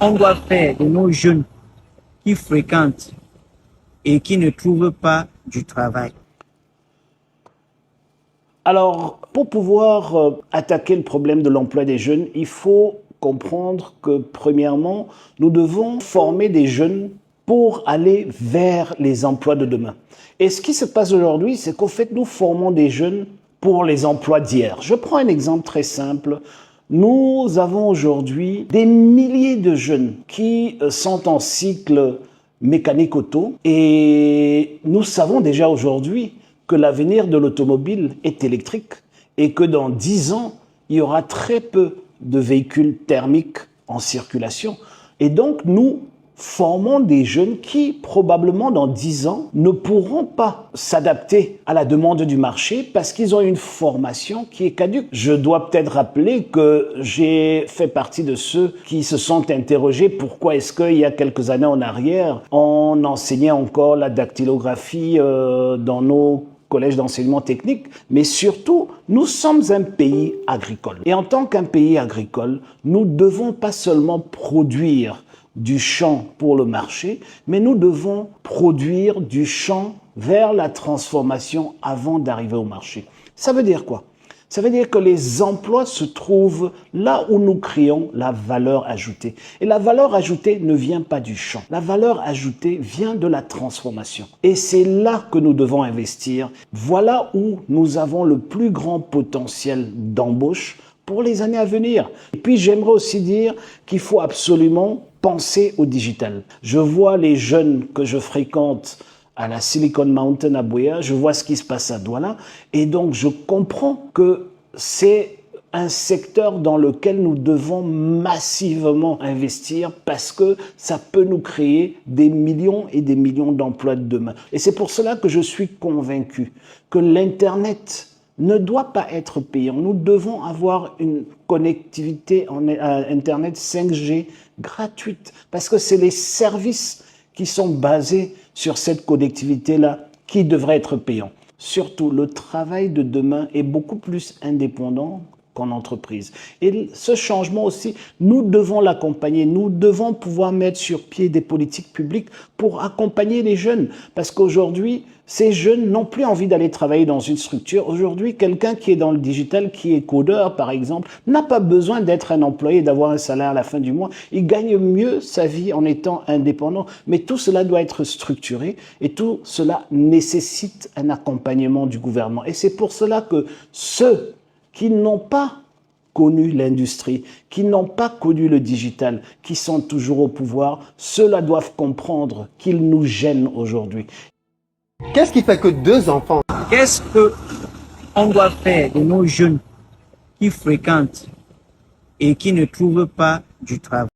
on doit faire de nos jeunes qui fréquentent et qui ne trouvent pas du travail? Alors, pour pouvoir attaquer le problème de l'emploi des jeunes, il faut comprendre que, premièrement, nous devons former des jeunes pour aller vers les emplois de demain. Et ce qui se passe aujourd'hui, c'est qu'au fait, nous formons des jeunes pour les emplois d'hier. Je prends un exemple très simple. Nous avons aujourd'hui des milliers de jeunes qui sont en cycle mécanique auto et nous savons déjà aujourd'hui que l'avenir de l'automobile est électrique et que dans 10 ans, il y aura très peu de véhicules thermiques en circulation. Et donc, nous formons des jeunes qui, probablement dans 10 ans, ne pourront pas s'adapter à la demande du marché parce qu'ils ont une formation qui est caduque. Je dois peut-être rappeler que j'ai fait partie de ceux qui se sont interrogés pourquoi est-ce qu'il y a quelques années en arrière, on enseignait encore la dactylographie dans nos collège d'enseignement technique, mais surtout, nous sommes un pays agricole. Et en tant qu'un pays agricole, nous devons pas seulement produire du champ pour le marché, mais nous devons produire du champ vers la transformation avant d'arriver au marché. Ça veut dire quoi? Ça veut dire que les emplois se trouvent là où nous créons la valeur ajoutée. Et la valeur ajoutée ne vient pas du champ. La valeur ajoutée vient de la transformation. Et c'est là que nous devons investir. Voilà où nous avons le plus grand potentiel d'embauche pour les années à venir. Et puis j'aimerais aussi dire qu'il faut absolument penser au digital. Je vois les jeunes que je fréquente à la Silicon Mountain à Buea, je vois ce qui se passe à Douala et donc je comprends que c'est un secteur dans lequel nous devons massivement investir parce que ça peut nous créer des millions et des millions d'emplois de demain. Et c'est pour cela que je suis convaincu que l'Internet ne doit pas être payant. Nous devons avoir une connectivité en Internet 5G gratuite parce que c'est les services qui sont basés sur cette connectivité-là qui devrait être payant. Surtout, le travail de demain est beaucoup plus indépendant qu'en entreprise. Et ce changement aussi, nous devons l'accompagner. Nous devons pouvoir mettre sur pied des politiques publiques pour accompagner les jeunes. Parce qu'aujourd'hui, ces jeunes n'ont plus envie d'aller travailler dans une structure. Aujourd'hui, quelqu'un qui est dans le digital, qui est codeur, par exemple, n'a pas besoin d'être un employé, d'avoir un salaire à la fin du mois. Il gagne mieux sa vie en étant indépendant. Mais tout cela doit être structuré et tout cela nécessite un accompagnement du gouvernement. Et c'est pour cela que ceux qui n'ont pas connu l'industrie, qui n'ont pas connu le digital, qui sont toujours au pouvoir, ceux-là doivent comprendre qu'ils nous gênent aujourd'hui. Qu'est-ce qui fait que 2 enfants? Qu'est-ce qu'on doit faire de nos jeunes qui fréquentent et qui ne trouvent pas du travail?